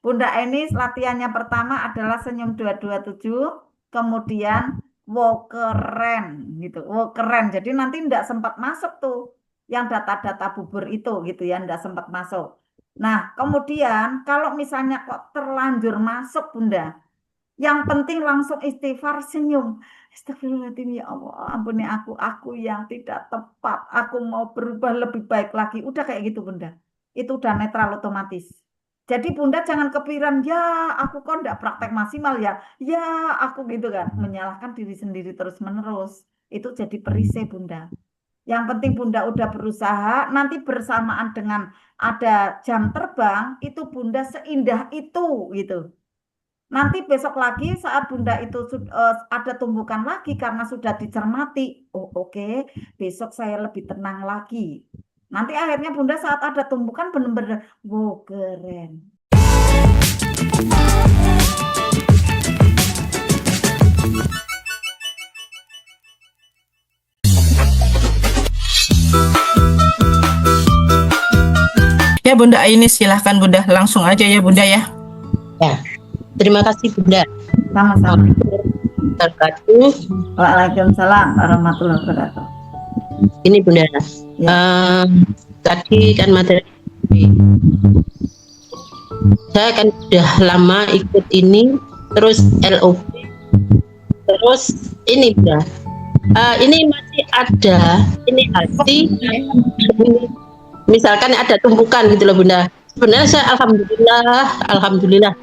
Bunda Eni latihannya pertama adalah senyum 227, kemudian wow keren gitu. Wow keren. Jadi nanti enggak sempat masuk tuh yang data-data bubur itu gitu ya, enggak sempat masuk. Nah, kemudian kalau misalnya kok terlanjur masuk Bunda, yang penting langsung istighfar senyum. Astagfirullahaladzim ya Allah, ampuni aku yang tidak tepat. Aku mau berubah lebih baik lagi. Udah kayak gitu Bunda. Itu udah netral otomatis. Jadi Bunda jangan kepikiran, ya aku kok enggak praktek maksimal ya. Ya aku gitu kan. Menyalahkan diri sendiri terus-menerus. Itu jadi perisai Bunda. Yang penting Bunda udah berusaha, nanti bersamaan dengan ada jam terbang, itu Bunda seindah itu gitu. Nanti besok lagi saat Bunda itu ada tumbukan lagi karena sudah dicermati. Oh oke, besok saya lebih tenang lagi. Nanti akhirnya Bunda saat ada tumbukan benar-benar, wow keren. Ya Bunda Aini, silahkan Bunda, langsung aja ya Bunda ya. Ya, terima kasih Bunda. Sama-sama. Wabarakatuh. Waalaikumsalam warahmatullahi wabarakatuh. Ini Bunda, Ya. tadi kan materi saya kan sudah lama ikut ini, terus LOP, terus ini Bunda, ini masih ada ini hati, misalkan ada tumpukan gitu loh Bunda. Sebenarnya saya alhamdulillah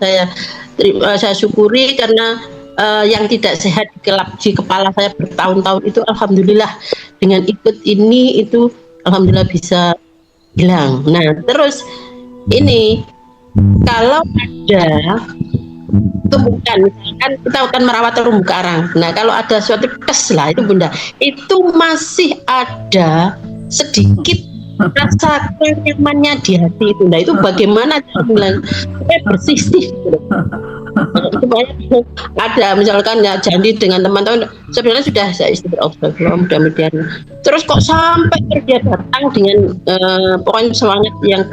saya syukuri karena yang tidak sehat di kepala saya bertahun-tahun itu alhamdulillah dengan ikut ini itu alhamdulillah bisa hilang. Nah terus ini kalau ada tumbukan, misalkan kita akan merawat terumbu karang. Nah kalau ada suatu kes lah itu Bunda, itu masih ada sedikit rasa kenyamannya di hati itu. Nah itu bagaimana cara supaya bersih sih gitu. Supaya ada misalkan ya janji dengan teman-teman, sebenarnya sudah saya istighfar mudah-mudahan. Terus kok sampai dia datang dengan pokoknya semangat yang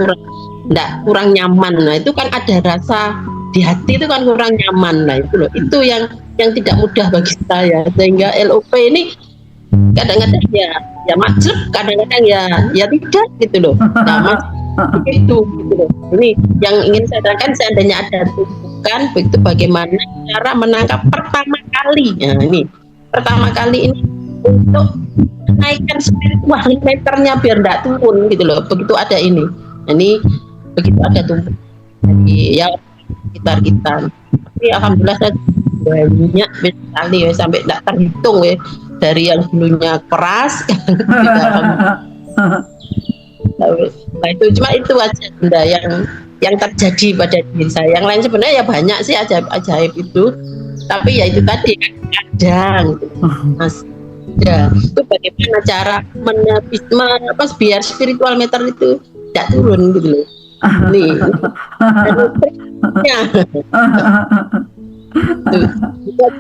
kurang nyaman. Nah itu kan ada rasa di hati itu kan kurang nyaman. Nah itu loh, itu yang tidak mudah bagi saya, sehingga LOP ini kadang-kadang ya majlub, kadang-kadang ya tidak gitu loh. Nah itu gitu loh. Ini yang ingin saya tanyakan, seandainya ada tumpukan begitu, bagaimana cara menangkap pertama kali. Nah ini pertama kali ini untuk menaikkan spiritual meternya biar tidak turun gitu loh. Begitu ada ini, ini begitu ada tumpukan ya sekitar kita. Tapi alhamdulillah saya banyak sekali ya, sampai tidak terhitung ya, dari yang dulunya keras nah itu cuma itu aja Bunda yang terjadi pada diri saya. Yang lain sebenarnya ya banyak sih ajaib itu, tapi ya itu tadi kan kadang Mas ya, itu bagaimana cara biar spiritual meter itu tidak turun gitu loh. Nih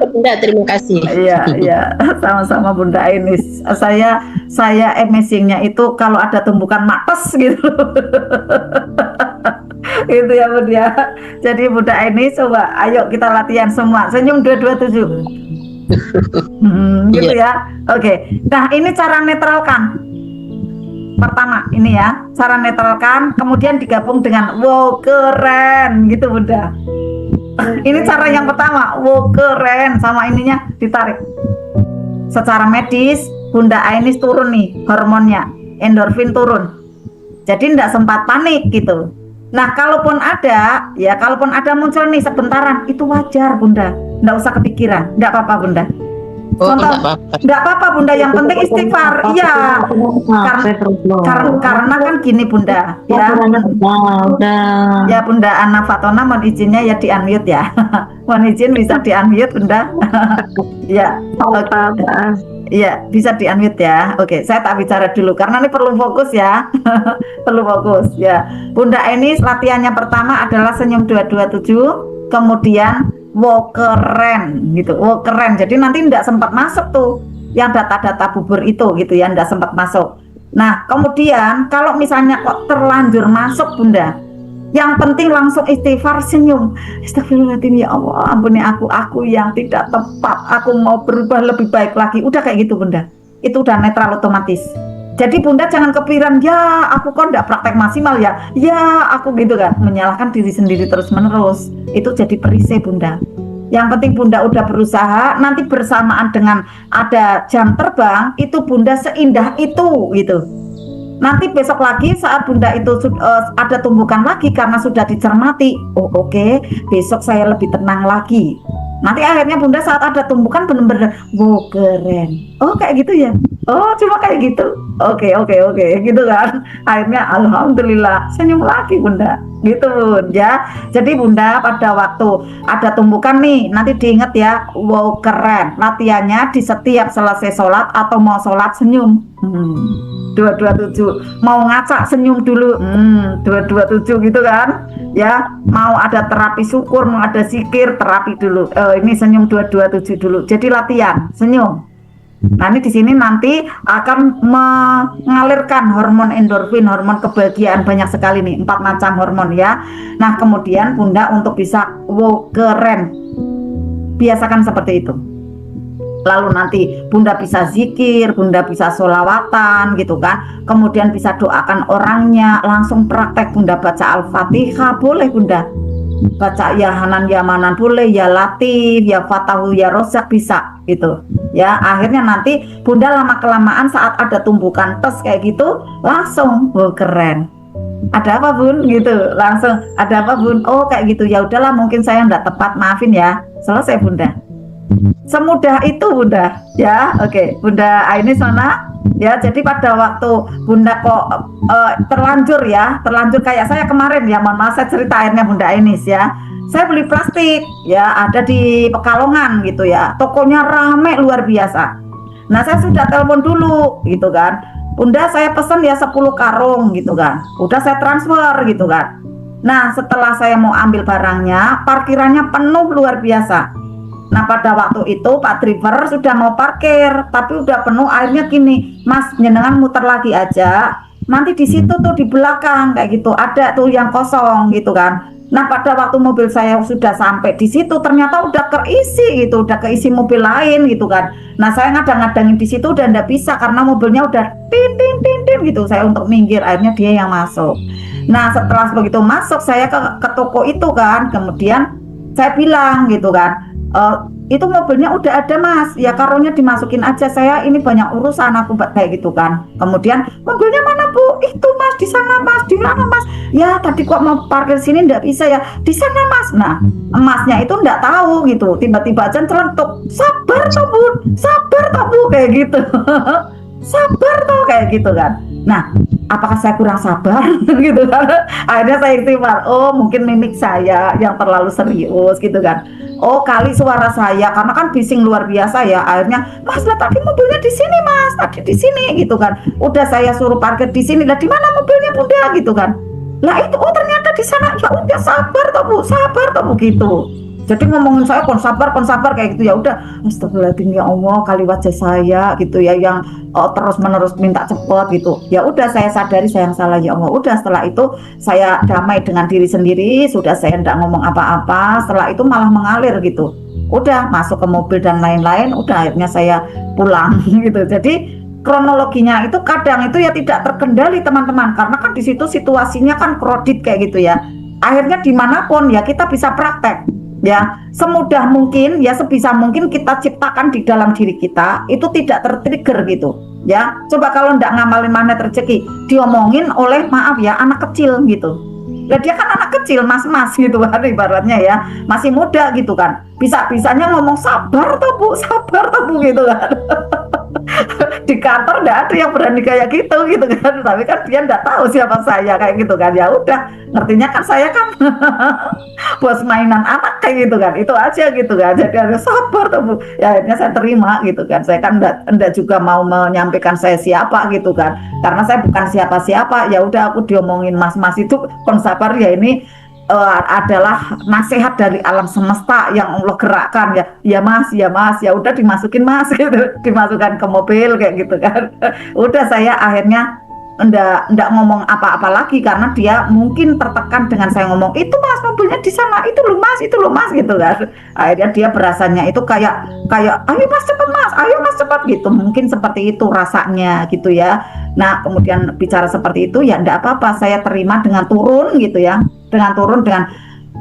Bunda, terima kasih. Iya, sama-sama Bunda Ainis. Saya amazingnya itu kalau ada tumbukan mates gitu. Itu ya Bunda ya. Jadi Bunda Ainis coba ayo kita latihan semua. Senyum 227. Gitu ya. Oke. Nah, ini cara netralkan. Pertama ini ya, cara netralkan, kemudian digabung dengan wow keren gitu Bunda. Ini cara yang pertama, wow keren, sama ininya ditarik. Secara medis Bunda Ainis turun nih hormonnya, endorfin turun. Jadi tidak sempat panik gitu. Nah kalaupun ada muncul nih sebentaran, itu wajar Bunda, tidak usah kepikiran, tidak apa-apa Bunda. Contoh, nggak apa-apa Bunda, yang penting istighfar. Iya, karena kan gini Bunda, ya Bunda Ana Fatona, mohon izinnya ya di unmute ya. Mohon izin bisa di unmute Bunda. Ya, iya bisa di unmute ya. Oke, saya tak bicara dulu karena ini perlu fokus ya. Perlu fokus ya. Bunda ini latihannya pertama adalah senyum 227, kemudian wow keren gitu, wow keren. Jadi nanti tidak sempat masuk tuh yang data-data bubur itu gitu ya, tidak sempat masuk. Nah kemudian kalau misalnya kok terlanjur masuk Bunda, Yang penting langsung istighfar, senyum. Astagfirullahaladzim, ya Allah, ampuni aku yang tidak tepat. Aku mau berubah lebih baik lagi. Udah kayak gitu Bunda. Itu udah netral otomatis. Jadi Bunda jangan kepikiran, ya aku kok enggak praktek maksimal ya. Ya aku gitu kan, menyalahkan diri sendiri terus menerus. Itu jadi perisai Bunda. Yang penting Bunda udah berusaha, nanti bersamaan dengan ada jam terbang, itu Bunda seindah itu gitu. Nanti besok lagi saat Bunda itu ada tumbukan lagi karena sudah dicermati. Oh oke, besok saya lebih tenang lagi. Nanti akhirnya Bunda saat ada tumbukan bener-bener, wow keren. Oh kayak gitu ya. Oh cuma kayak gitu. Oke gitu kan. Akhirnya alhamdulillah senyum lagi Bunda. Gitu Bun ya. Jadi Bunda pada waktu ada tumbukan nih, nanti diingat ya, wow keren. Latihannya di setiap selesai sholat atau mau sholat senyum. 227 mau ngacak senyum dulu 227 gitu kan ya, mau ada terapi syukur, mau ada zikir, terapi dulu ini senyum 227 dulu, jadi latihan senyum. Nah ini di sini nanti akan mengalirkan hormon endorfin, hormon kebahagiaan banyak sekali nih, 4 macam hormon ya. Nah kemudian Bunda untuk bisa wow keren, biasakan seperti itu. Lalu nanti Bunda bisa zikir, Bunda bisa sholawatan gitu kan. Kemudian bisa doakan orangnya, langsung praktek Bunda baca Al-Fatihah boleh Bunda. Baca ya Hanan ya Manan boleh, ya Latif, ya Fatahu, ya Rozak bisa gitu. Ya akhirnya nanti Bunda lama kelamaan saat ada tumbukan tes kayak gitu langsung keren. Ada apa Bun gitu, langsung ada apa Bun, oh kayak gitu ya udahlah mungkin saya enggak tepat, maafin ya, selesai Bunda. Semudah itu Bunda ya. Oke Bunda Ainis mana ya. Jadi pada waktu Bunda kok terlanjur kayak saya kemarin ya, mohon maaf saya cerita akhirnya Bunda Ainis ya. Saya beli plastik ya, ada di Pekalongan gitu ya, tokonya rame luar biasa. Nah saya sudah telepon dulu gitu kan, Bunda saya pesen ya 10 karung gitu kan, udah saya transfer gitu kan. Nah setelah saya mau ambil barangnya, parkirannya penuh luar biasa. Nah pada waktu itu Pak driver sudah mau parkir tapi udah penuh, akhirnya gini, Mas jenengan muter lagi aja, nanti di situ tuh di belakang kayak gitu ada tuh yang kosong gitu kan. Nah pada waktu mobil saya sudah sampai di situ ternyata udah keisi gitu, udah keisi mobil lain gitu kan. Nah saya ngadang-ngadangin di situ udah nggak bisa karena mobilnya udah tin gitu. Saya untuk minggir, akhirnya dia yang masuk. Nah setelah begitu masuk saya ke toko itu kan, kemudian saya bilang gitu kan, itu mobilnya udah ada Mas, ya karungnya dimasukin aja, saya ini banyak urusan aku kayak gitu kan. Kemudian mobilnya mana Bu? Itu Mas, di sana Mas, di mana Mas? Ya tadi kok mau parkir sini nggak bisa ya, di sana Mas. Nah Masnya itu nggak tahu gitu, tiba-tiba aja celentuk, sabar toh Bu, sabar toh Bu kayak gitu. Sabar toh kayak gitu kan. Nah apakah saya kurang sabar gitu kan. Akhirnya saya istighfar, oh mungkin mimik saya yang terlalu serius gitu kan. Oh kali suara saya karena kan bising luar biasa ya. Akhirnya Mas lah tadi mobilnya di sini Mas, tadi di sini gitu kan. Udah saya suruh parkir di sini, lah di mana mobilnya Bunda gitu kan. Lah itu oh ternyata di sana. Ya udah sabar toh Bu, sabar toh Bu gitu. Jadi ngomongin saya kon sabar kayak gitu ya udah. Astagfirullahaladzim ya Allah, kali wajah saya gitu ya yang terus menerus minta cepet gitu. Ya udah saya sadari saya yang salah ya Allah. Udah setelah itu saya damai dengan diri sendiri, sudah saya enggak ngomong apa-apa. Setelah itu malah mengalir gitu. Udah masuk ke mobil dan lain-lain, udah akhirnya saya pulang gitu. Jadi kronologinya itu kadang itu ya tidak terkendali teman-teman, karena kan di situ situasinya kan kredit kayak gitu ya. Akhirnya dimanapun ya kita bisa praktek. Ya, semudah mungkin ya sebisa mungkin kita ciptakan di dalam diri kita itu tidak tertrigger gitu. Ya, coba kalau ndak ngamalin magnet rezeki, diomongin oleh maaf ya anak kecil gitu. Lah dia kan anak kecil, mas-mas gitu kan ibaratnya ya, masih muda gitu kan. Bisa-bisanya ngomong sabar toh Bu gitu kan. Di kantor nggak ada yang berani kayak gitu kan, tapi kan dia nggak tahu siapa saya kayak gitu kan. Ya udah ngertinya kan saya kan bos mainan anak kayak gitu kan, itu aja gitu kan. Jadi harus sabar tuh Bu. Ya akhirnya saya terima gitu kan. Saya kan enggak juga mau menyampaikan saya siapa gitu kan, karena saya bukan siapa-siapa. Ya udah aku diomongin mas-mas itu kon sabar ya, ini adalah nasihat dari alam semesta yang Allah gerakkan ya. Ya Mas, ya udah dimasukin Mas gitu, dimasukkan ke mobil kayak gitu kan. Udah saya akhirnya enggak ngomong apa-apa lagi karena dia mungkin tertekan dengan saya ngomong itu mas mobilnya di sana itu loh mas gitu kan. Akhirnya dia berasanya itu kayak kayak ayo mas cepat gitu, mungkin seperti itu rasanya gitu ya. Nah kemudian bicara seperti itu ya enggak apa-apa, saya terima dengan turun gitu ya, dengan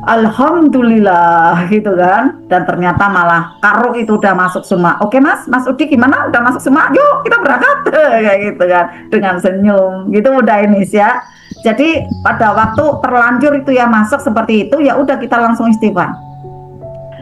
alhamdulillah gitu kan. Dan ternyata malah karo itu udah masuk semua. Oke mas Udi gimana, udah masuk semua, yuk kita berangkat kayak gitu kan, dengan senyum gitu udah ini ya. Jadi pada waktu terlanjur itu ya masuk seperti itu, ya udah kita langsung istighfar.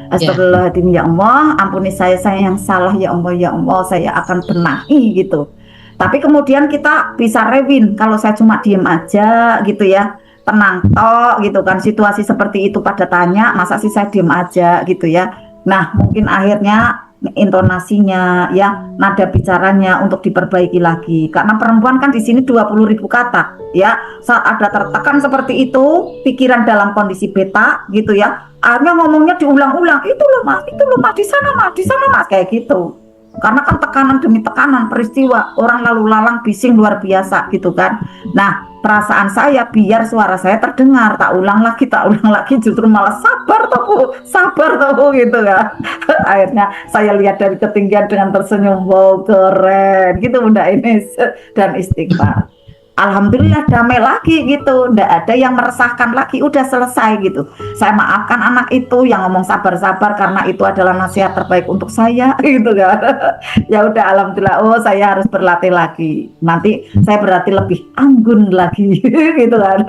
Astagfirullahaladzim, ya Allah ampuni saya yang salah, ya Allah saya akan benahi gitu. Tapi kemudian kita bisa rewin, kalau saya cuma diem aja gitu ya, tenang tok gitu kan, situasi seperti itu pada tanya masa sih saya diem aja gitu ya. Nah mungkin akhirnya intonasinya ya, nada bicaranya untuk diperbaiki lagi, karena perempuan kan di sini 20.000 kata ya. Saat ada tertekan seperti itu, pikiran dalam kondisi beta gitu ya, akhirnya ngomongnya diulang-ulang, itu loh mas di sana mas kayak gitu. Karena kan tekanan demi tekanan, peristiwa orang lalu lalang bising luar biasa gitu kan. Nah perasaan saya biar suara saya terdengar, tak ulang lagi justru malah sabar toh gitu kan. Akhirnya saya lihat dari ketinggian dengan tersenyum, wow keren gitu Bunda Ines, dan istighfar. Alhamdulillah damai lagi gitu, ndak ada yang meresahkan lagi, udah selesai gitu. Saya maafkan anak itu yang ngomong sabar-sabar karena itu adalah nasihat terbaik untuk saya gitu kan. Ya udah alhamdulillah, oh saya harus berlatih lagi. Nanti saya berarti lebih anggun lagi gitu kan.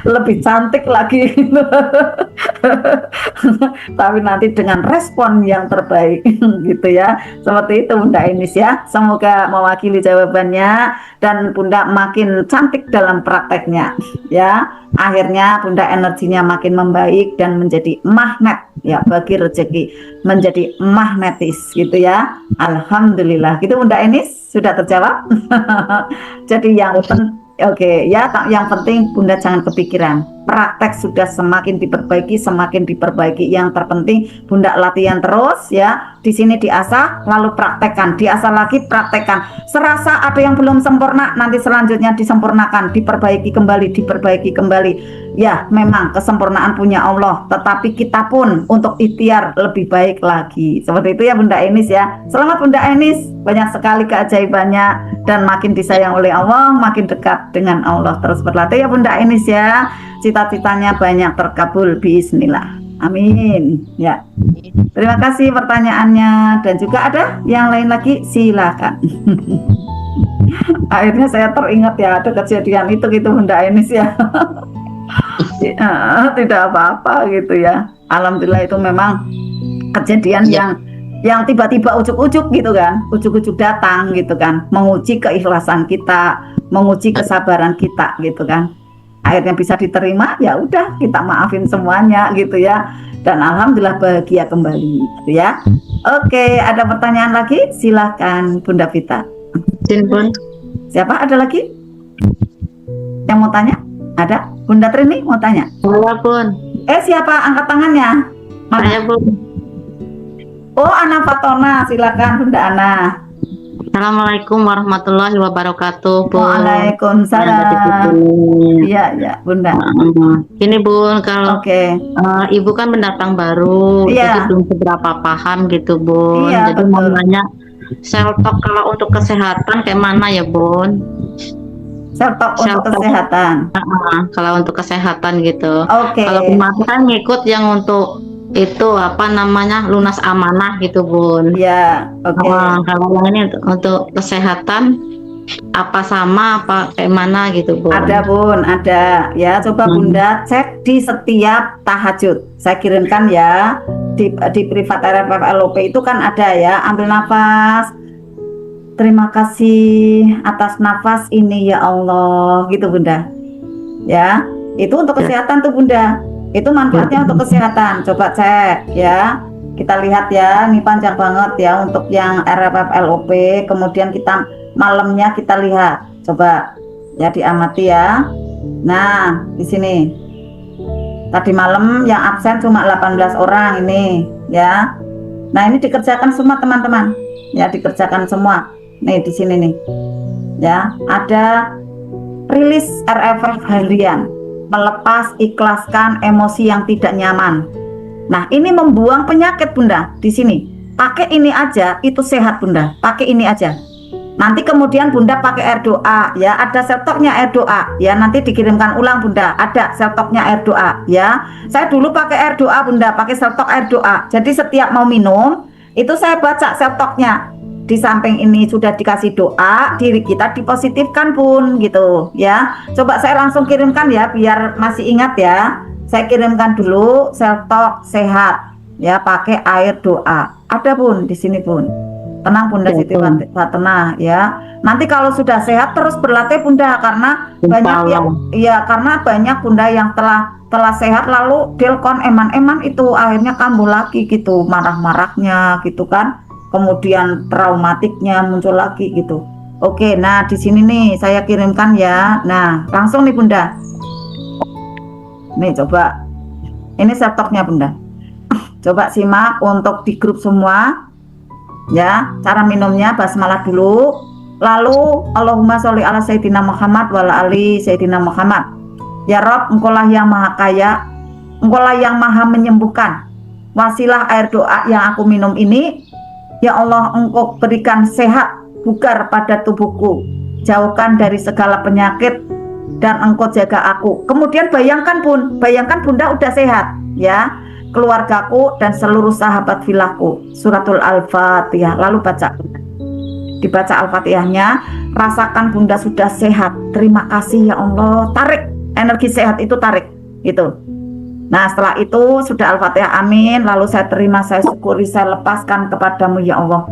Lebih cantik lagi gitu. Tapi nanti dengan respon yang terbaik gitu ya. Seperti itu Bunda Inis ya. Semoga mewakili jawabannya dan Bunda makin cantik dalam prakteknya ya. Akhirnya Bunda energinya makin membaik dan menjadi magnet ya bagi rezeki, menjadi magnetis gitu ya. Alhamdulillah. Gitu Bunda Inis, sudah terjawab. Jadi yang Oke, ya, yang penting Bunda jangan kepikiran. Praktek sudah semakin diperbaiki. Yang terpenting Bunda latihan terus ya. Di sini diasah, lalu praktekkan, diasah lagi, praktekkan. Serasa ada yang belum sempurna, nanti selanjutnya disempurnakan, diperbaiki kembali. Ya, memang kesempurnaan punya Allah, tetapi kita pun untuk ikhtiar lebih baik lagi. Seperti itu ya Bunda Enis ya. Selamat Bunda Enis, banyak sekali keajaibannya dan makin disayang oleh Allah, makin dekat dengan Allah. Terus berlatih ya Bunda Enis ya. Cita-citanya banyak terkabul bismillah. Amin. Ya. Terima kasih pertanyaannya, dan juga ada yang lain lagi silakan. Akhirnya saya teringat ya ada kejadian itu gitu Bunda Enis ya. Tidak apa-apa gitu ya. Alhamdulillah itu memang kejadian yang tiba-tiba ujuk-ujuk gitu kan, ujuk-ujuk datang gitu kan, menguji keikhlasan kita, menguji kesabaran kita gitu kan. Akhirnya bisa diterima, ya udah kita maafin semuanya gitu ya, dan alhamdulillah bahagia kembali gitu ya. Oke, ada pertanyaan lagi? Silahkan Bunda Vita. Siapa, ada lagi yang mau tanya? Ada? Bunda Trini mau tanya? Saya Bun. Siapa angkat tangannya? Saya Bun. Oh, Ana Fatona, silakan Bunda Ana. Assalamualaikum warahmatullahi wabarakatuh, Bun. Waalaikumsalam. Iya, Bunda. Ini Bun, kalau Ibu kan pendatang baru, jadi belum seberapa paham gitu, Bun. Jadi mau nanya, self-talk kalau untuk kesehatan kayak mana ya, Bun? Self-talk untuk kesehatan. Kalau untuk kesehatan gitu. Kalau kemarin kan ngikut yang untuk itu apa namanya lunas amanah gitu Bun. Ya, kalau yang ini untuk kesehatan apa sama apa kayak mana gitu Bun? Ada Bun, ada ya. Coba Bunda cek di setiap tahajud. Saya kirimkan ya di privat RFF LOP itu kan ada ya. Ambil nafas. Terima kasih atas nafas ini ya Allah gitu Bunda. Ya, itu untuk kesehatan tuh Bunda. Itu manfaatnya untuk kesehatan. Coba cek ya. Kita lihat ya, ini panjang banget ya untuk yang RFF LOP. Kemudian kita malamnya kita lihat. Coba ya diamati ya. Nah, di sini. Tadi malam yang absen cuma 18 orang ini ya. Nah, ini dikerjakan semua teman-teman. Ya, dikerjakan semua. Nih di sini nih. ya. Ada rilis RFF harian, melepas ikhlaskan emosi yang tidak nyaman. Nah, ini membuang penyakit Bunda di sini. Pakai ini aja itu sehat Bunda. Pakai ini aja. Nanti kemudian Bunda pakai air doa ya, ada seltoknya air doa ya, nanti dikirimkan ulang Bunda, ada seltoknya air doa ya. Saya dulu pakai air doa Bunda, pakai seltok air doa. Jadi setiap mau minum itu saya baca seltoknya. Di samping ini sudah dikasih doa, diri kita dipositifkan pun gitu ya. Coba saya langsung kirimkan ya biar masih ingat ya. Saya kirimkan dulu seltok sehat ya, pakai air doa. Ada Bun di sini Bun. Tenang Bunda Siti Fatenah ya. Nanti kalau sudah sehat terus berlatih Bunda, karena banyak yang ya, karena banyak Bunda yang telah sehat lalu delkon eman-eman itu akhirnya kambuh lagi gitu, marah-marahnya gitu kan. Kemudian traumatiknya muncul lagi gitu. Oke, nah di sini nih saya kirimkan ya. Nah, langsung nih Bunda. Nih coba. Ini setoknya Bunda. Coba simak untuk di grup semua. Ya, cara minumnya basmalah dulu, lalu Allahumma sholli ala Sayyidina Muhammad wa ala ali Sayyidina Muhammad. Ya Rob, Engkaulah yang maha kaya, Engkaulah yang maha menyembuhkan. Wasilah air doa yang aku minum ini, ya Allah, Engkau berikan sehat bugar pada tubuhku, jauhkan dari segala penyakit, dan Engkau jaga aku. Kemudian bayangkan Bunda udah sehat ya, keluargaku dan seluruh sahabat filahku. Suratul Al-Fatihah. Lalu dibaca Al-Fatihahnya, rasakan Bunda sudah sehat. Terima kasih ya Allah. Tarik energi sehat itu, tarik gitu. Nah setelah itu sudah Al-Fatihah, amin. Lalu saya terima, saya syukuri, saya lepaskan kepadamu ya Allah.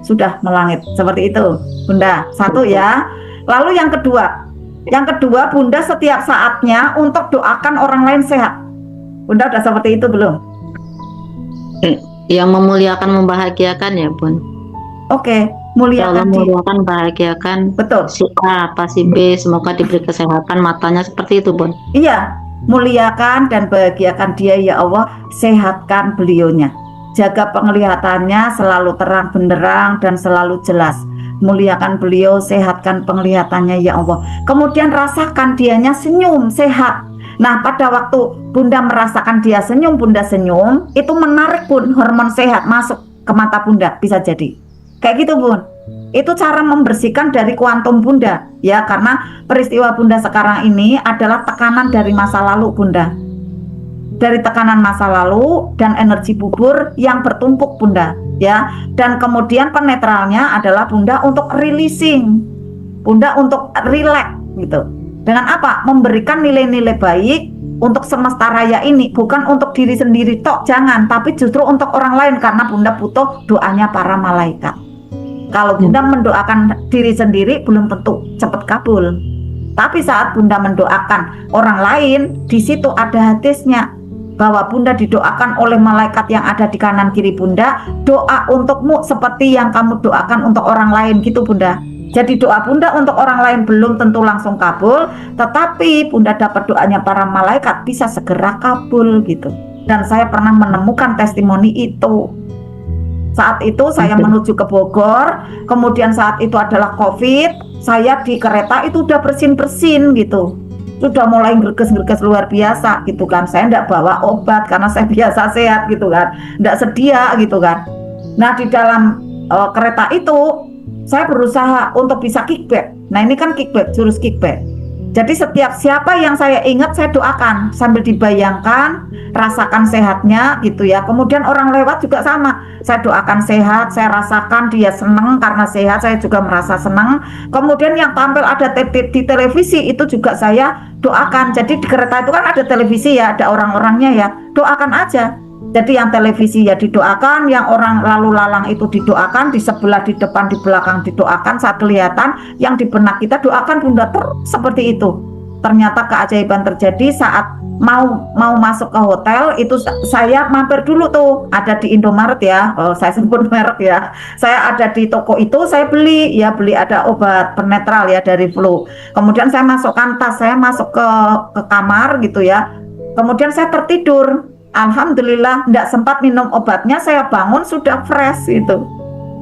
Sudah melangit seperti itu Bunda. Satu ya. Lalu yang kedua Bunda setiap saatnya untuk doakan orang lain sehat. Bunda udah seperti itu belum? Yang memuliakan, membahagiakan ya Bun. Oke, muliakan, bahagiakan. Betul. Si A, apa si B, semoga diberi kesehatan matanya, seperti itu Bun. Iya, muliakan dan bahagiakan dia ya Allah, sehatkan beliaunya. Jaga penglihatannya selalu terang benderang dan selalu jelas. Muliakan beliau, sehatkan penglihatannya ya Allah. Kemudian rasakan dianya senyum, sehat. Nah pada waktu Bunda merasakan dia senyum, Bunda senyum, itu menarik Bun hormon sehat masuk ke mata Bunda, bisa jadi kayak gitu Bun. Itu cara membersihkan dari kuantum Bunda ya, karena peristiwa Bunda sekarang ini adalah tekanan dari masa lalu Bunda, dari tekanan masa lalu dan energi bubur yang bertumpuk Bunda ya. Dan kemudian penetralnya adalah Bunda untuk releasing, Bunda untuk relax gitu. Dengan apa? Memberikan nilai-nilai baik untuk semesta raya ini, bukan untuk diri sendiri tok, jangan, tapi justru untuk orang lain, karena Bunda butuh doanya para malaikat. Kalau Bunda mendoakan diri sendiri belum tentu cepat kabul. Tapi saat Bunda mendoakan orang lain, di situ ada hadisnya bahwa Bunda didoakan oleh malaikat yang ada di kanan kiri Bunda, doa untukmu seperti yang kamu doakan untuk orang lain gitu Bunda. Jadi doa Bunda untuk orang lain belum tentu langsung kabul, tetapi Bunda dapat doanya para malaikat bisa segera kabul gitu. Dan saya pernah menemukan testimoni itu. Saat itu saya menuju ke Bogor, kemudian saat itu adalah COVID, saya di kereta itu udah bersin-bersin gitu. Sudah mulai gerges-gerges luar biasa gitu kan. Saya enggak bawa obat karena saya biasa sehat gitu kan. Enggak sedia gitu kan. Nah di dalam kereta itu saya berusaha untuk bisa kickback. Nah ini kan kickback, jurus kickback. Jadi setiap siapa yang saya ingat saya doakan sambil dibayangkan, rasakan sehatnya gitu ya. Kemudian orang lewat juga sama, saya doakan sehat, saya rasakan dia senang karena sehat, saya juga merasa senang. Kemudian yang tampil ada di televisi itu juga saya doakan. Jadi di kereta itu kan ada televisi ya, ada orang-orangnya ya, doakan aja. Jadi yang televisi ya didoakan, yang orang lalu lalang itu didoakan, di sebelah, di depan, di belakang didoakan, saat kelihatan, yang di benak kita doakan Bunda terus seperti itu. Ternyata keajaiban terjadi saat mau masuk ke hotel itu. Saya mampir dulu tuh, ada di Indomaret ya, saya sebut merek ya. Saya ada di toko itu, saya beli ada obat penetral ya dari flu. Kemudian saya masukkan tas, saya masuk ke kamar gitu ya. Kemudian saya tertidur. Alhamdulillah tidak sempat minum obatnya, saya bangun sudah fresh itu.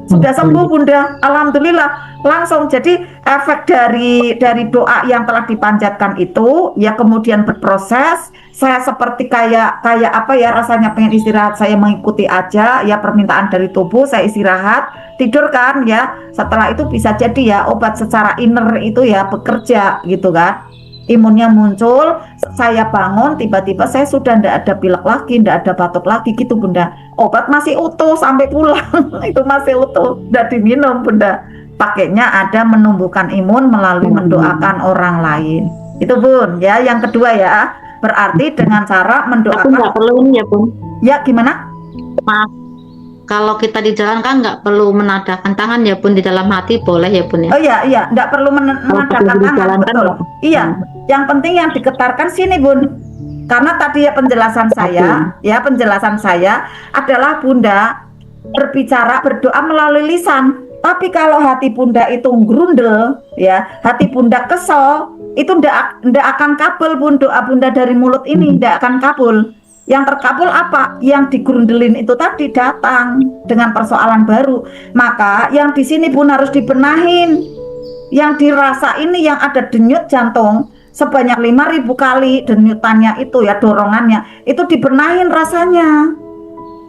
Sudah sembuh Bunda, alhamdulillah langsung. Jadi efek dari doa yang telah dipanjatkan itu ya kemudian berproses. Saya seperti kayak apa ya, rasanya pengen istirahat, saya mengikuti aja ya permintaan dari tubuh, saya istirahat, tidur kan ya. Setelah itu bisa jadi ya obat secara inner itu ya bekerja gitu kan. Imunnya muncul, saya bangun, tiba-tiba saya sudah tidak ada pilek lagi, tidak ada batuk lagi gitu Bunda. Obat masih utuh sampai pulang, itu masih utuh, udah diminum Bunda. Pakainya ada menumbuhkan imun melalui mendoakan orang lain. Itu Bun, ya. Yang kedua ya, berarti dengan cara Aku nggak mendoakan. perlu ini ya Bun. Ya gimana? Maaf, kalau kita di jalan kan nggak perlu menadahkan tangan ya Bun, di dalam hati boleh ya Bun ya. Oh iya, nggak perlu Kalau menadahkan di tangan, jalan kan betul. nggak. Iya, yang penting yang diketarkan sini Bun. Karena tadi ya penjelasan saya adalah Bunda berbicara berdoa melalui lisan. Tapi kalau hati Bunda itu grundel, ya, hati Bunda kesel, itu ndak akan kabul Bun, doa Bunda dari mulut ini ndak akan kabul. Yang terkabul apa? Yang digrundelin itu tadi datang dengan persoalan baru. Maka yang di sini Bun harus dibenahin. Yang dirasa ini yang ada denyut jantung sebanyak 5.000 kali denyutannya itu ya, dorongannya itu dibenahin rasanya.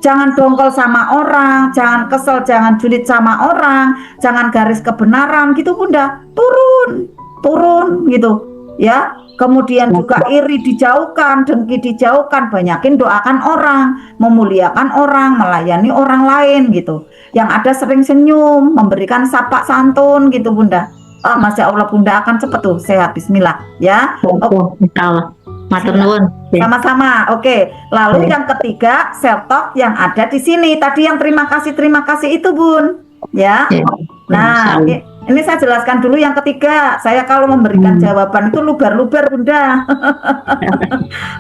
Jangan dongkol sama orang, jangan kesel, jangan julid sama orang, jangan garis kebenaran gitu Bunda. Turun gitu ya. Kemudian juga iri dijauhkan, dengki dijauhkan, banyakin doakan orang, memuliakan orang, melayani orang lain gitu. Yang ada sering senyum, memberikan sapa santun gitu Bunda. Masya Allah Bunda akan cepat tuh sehat, bismillah ya. Oke, insya Allah. Matur nuwun. Sama-sama. Oke. Lalu yang ketiga, self talk yang ada di sini. Tadi yang terima kasih itu Bun. Ya. Nah, ini saya jelaskan dulu yang ketiga. Saya kalau memberikan jawaban itu luber-luber Bunda.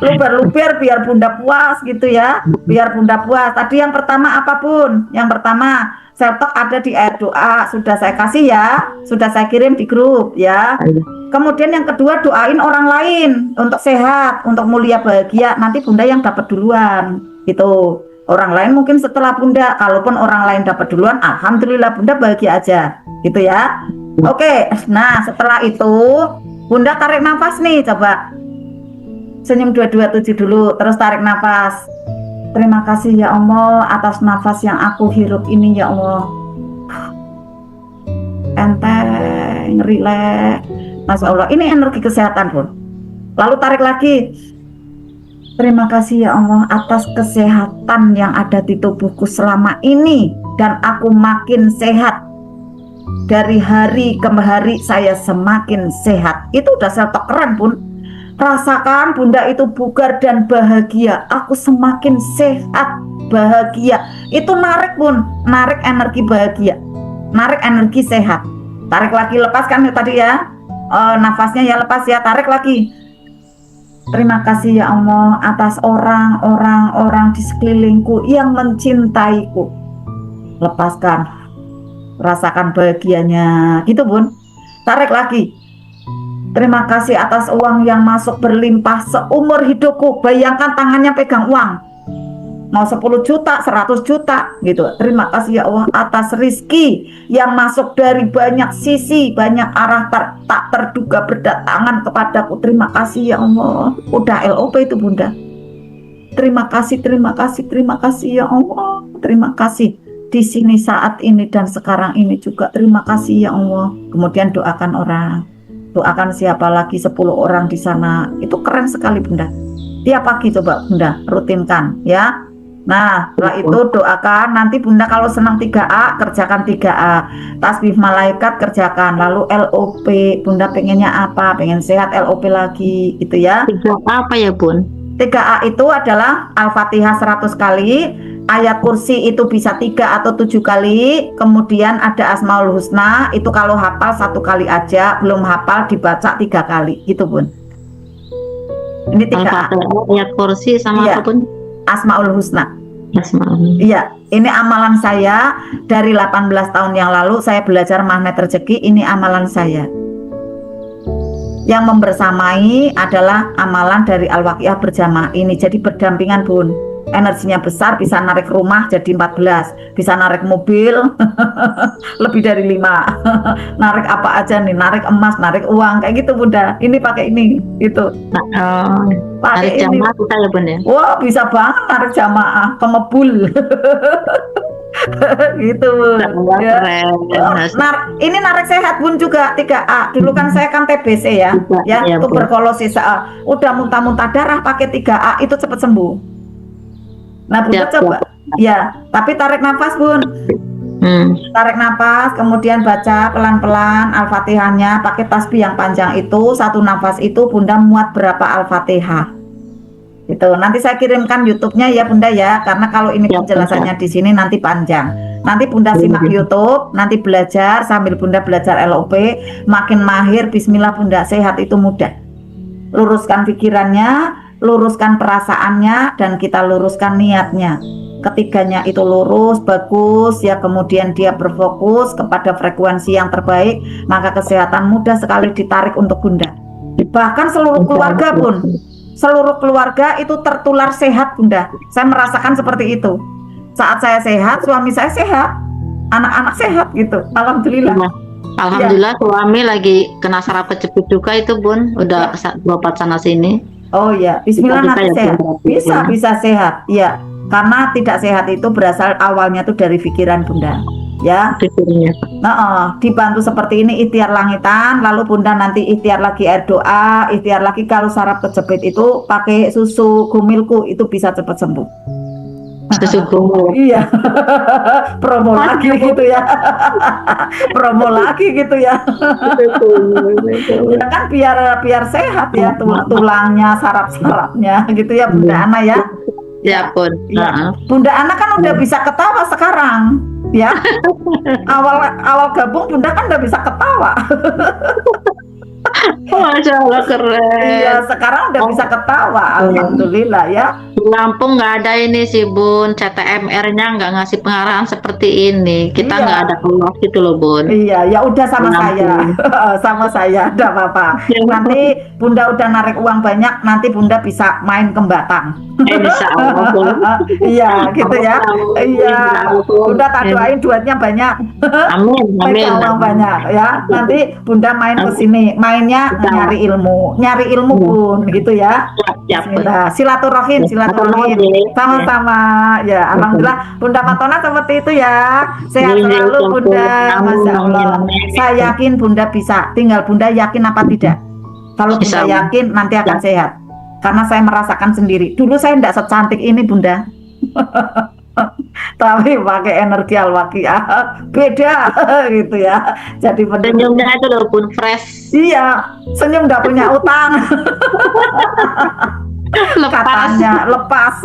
Luber-luber biar Bunda puas gitu ya. Biar Bunda puas. Tadi yang pertama apa Bun? Yang pertama self talk ada di air doa, sudah saya kasih ya, sudah saya kirim di grup ya. Kemudian yang kedua doain orang lain untuk sehat, untuk mulia bahagia. Nanti Bunda yang dapat duluan gitu. Orang lain mungkin setelah Bunda. Kalaupun orang lain dapat duluan, alhamdulillah Bunda bahagia aja gitu ya. Oke, nah setelah itu Bunda tarik nafas nih, coba senyum 227 dulu, terus tarik nafas. Terima kasih ya Allah atas nafas yang aku hirup ini ya Allah. Enteng, rileks. Masya Allah, ini energi kesehatan Bun. Lalu tarik lagi. Terima kasih ya Allah atas kesehatan yang ada di tubuhku selama ini. Dan aku makin sehat. Dari hari ke hari saya semakin sehat. Itu udah self talk keren Bun. Rasakan Bunda itu bugar dan bahagia. Aku semakin sehat, bahagia. Itu narik Bun, narik energi bahagia, narik energi sehat. Tarik lagi, lepaskan tadi ya. Nafasnya ya lepas ya, tarik lagi. Terima kasih ya Allah atas orang di sekelilingku yang mencintaiku. Lepaskan, rasakan bahagianya gitu Bun. Tarik lagi. Terima kasih atas uang yang masuk berlimpah seumur hidupku. Bayangkan tangannya pegang uang. Mau 10 juta, 100 juta gitu. Terima kasih ya Allah atas rizki yang masuk dari banyak sisi, banyak arah tak terduga berdatangan kepadaku. Terima kasih ya Allah. Udah LOP itu Bunda. Terima kasih ya Allah. Terima kasih di sini saat ini dan sekarang ini juga. Terima kasih ya Allah. Kemudian doakan orang. Doakan siapa lagi 10 orang di sana. Itu keren sekali Bunda. Tiap pagi coba Bunda rutinkan ya. Nah setelah itu doakan. Nanti Bunda kalau senang 3A kerjakan 3A. Tasbih malaikat kerjakan. Lalu LOP Bunda pengennya apa? Pengen sehat, LOP lagi gitu ya. 3A apa ya Bun? 3A itu adalah Al-Fatihah 100 kali, ayat kursi itu bisa 3 atau 7 kali, kemudian ada Asmaul Husna, itu kalau hafal 1 kali aja, belum hafal dibaca 3 kali, gitu Bun. Ini 3A. Ayat kursi sama Iya. apa Bun? Asmaul Husna. Asmaul. Iya, ini amalan saya dari 18 tahun yang lalu, saya belajar magnet rezeki, ini amalan saya. Yang membersamai adalah amalan dari Al-Waqiah berjamaah ini, jadi berdampingan Bun. energinya besar, bisa narik rumah jadi 14, bisa narik mobil lebih dari 5. Narik apa aja nih, narik emas, narik uang kayak gitu Bunda. Ini pakai ini gitu. Tarik Pakai ini. jamaah kita ya Bun ya. Wah, bisa banget narik jamaah ke mebul. Gitu Bun. Wah, Ya. keren. Ini narik sehat Bun juga 3A. Dulu kan saya kan TBC ya, ya Iya, Bu. tuberkulosis. Udah muntah-muntah darah pakai 3A itu cepat sembuh. Nah Bunda Siap, coba, ya. Tapi tarik nafas Bun, tarik nafas, kemudian baca pelan-pelan Al-Fatihahnya pakai tasbih yang panjang itu. Satu nafas itu Bunda muat berapa Al-Fatihah? Itu nanti saya kirimkan YouTube-nya ya Bunda ya, karena kalau ini Siap, penjelasannya di sini nanti panjang. Nanti Bunda simak YouTube, nanti belajar sambil Bunda belajar LOP, makin mahir. Bismillah Bunda, sehat itu mudah. Luruskan pikirannya, luruskan perasaannya, dan kita luruskan niatnya. Ketiganya itu lurus, bagus ya, kemudian dia berfokus kepada frekuensi yang terbaik, maka kesehatan mudah sekali ditarik untuk Bunda. Bahkan seluruh keluarga pun, seluruh keluarga itu tertular sehat Bunda. Saya merasakan seperti itu. Saat saya sehat, suami saya sehat, anak-anak sehat gitu. Alhamdulillah. Alhamdulillah suami lagi kena saraf kejepit juga itu Bun, udah berobat sana sini. Oh ya, Bismillah Kita nanti ya, sehat. Bunda. Bisa sehat. Ya, karena tidak sehat itu berasal awalnya tuh dari pikiran Bunda. Ya, Pikirnya. dibantu seperti ini ikhtiar langitan, lalu Bunda nanti ikhtiar lagi air doa, ikhtiar lagi kalau saraf kejepit itu pakai susu gumilku itu bisa cepat sembuh. Susu gumul. Iya, promo lagi gitu ya, promo lagi gitu ya. Ya kan biar sehat ya tulangnya, saraf-sarafnya gitu ya Bunda Ana ya. Ya Bun. Ya. Bunda Ana kan udah bisa ketawa sekarang ya. Awal gabung Bunda kan udah bisa ketawa. Masya Allah keren. Iya, sekarang udah bisa ketawa. Alhamdulillah ya. Di Lampung nggak ada ini sih Bun, CTMR-nya nggak ngasih pengarahan seperti ini. Kita Iya. nggak ada kelas gitu loh Bun. Iya, ya udah sama Lampung. saya. Sama saya, enggak apa-apa. Nanti Bunda udah narik uang banyak, nanti Bunda bisa main ke Batang. Insya Allah Bun. Iya, gitu ya. Iya. Bunda tak doain duitnya banyak. Amin, amin. Pegang uang banyak ya. Nanti Bunda main ke sini. Mainnya nyari ilmu Bun, gitu ya. Siap, Bun. Bismillah. Silaturahim. Sama-sama. Ya, alhamdulillah Bunda Fatona seperti itu ya. Sehat Iya, selalu iya, Bunda. Amin, Masya Allah. amin. Saya yakin Bunda bisa. Tinggal Bunda yakin apa tidak. Kalau Bunda Insya Allah. yakin nanti akan Ya. sehat. Karena saya merasakan sendiri. Dulu saya tidak secantik ini Bunda. Tapi pakai energi al-waqiah beda gitu ya. Jadi benar. Senyumnya itu loh Bun, fresh. Iya, senyum nggak punya utang. Lepas. Katanya lepas.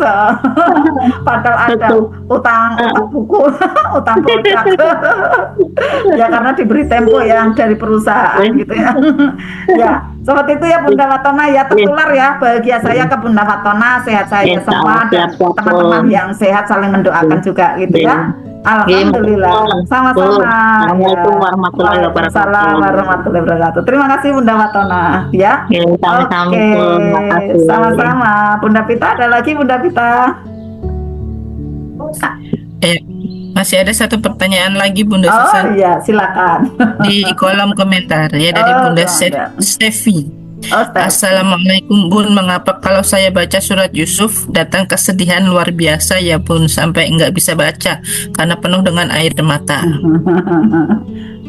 Padahal ada Betul. utang buku, utang produk. Ya karena diberi tempo yang dari perusahaan gitu ya. Ya, seperti itu ya Bunda Fatona ya, tertular ya. Bahagia saya ke Bunda Fatona, sehat saya Insya semua, Allah, dan siap, teman-teman Bun. yang sehat saling mendoakan juga gitu ya. Alhamdulillah. Sama-sama. Assalamualaikum warahmatullahi wabarakatuh. Waalaikumsalam warahmatullahi wabarakatuh. Terima kasih Bunda Fatona ya. Ya, sama-sama Oke, Bun. Makasih. sama-sama. Bunda Pita, ada lagi Bunda Pita? Masih ada satu pertanyaan lagi Bunda Oh Susan iya, silakan. di kolom komentar ya dari Oh, Bunda ada. Stevi. Oh, Steph. Assalamualaikum Bun, mengapa kalau saya baca surat Yusuf datang kesedihan luar biasa ya Bun, sampai nggak bisa baca karena penuh dengan air mata.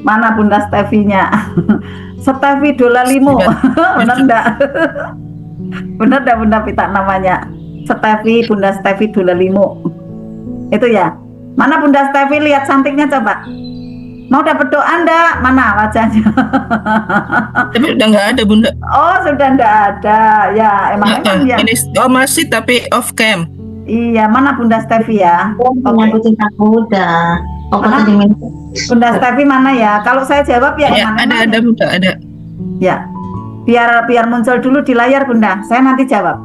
Mana Bunda Stevinya? Stevi Dola Limo. Benar enggak? Benar enggak Bunda Pita namanya? Bunda Stevi Dola Limo. Itu ya. Mana Bunda Stevi, lihat cantiknya coba. Mau dapat doa enggak? Mana wajahnya? Tapi udah nggak ada Bunda. Oh, sudah enggak ada. Ya, emang ya. Ini masih tapi off cam. Iya, mana Bunda Stevi ya? Oke. Cinta muda. Mana? Bunda Stevi mana ya? Kalau saya jawab ya, Ya, mana? ada Bunda, ada. Ya, biar muncul dulu di layar Bunda. Saya nanti jawab.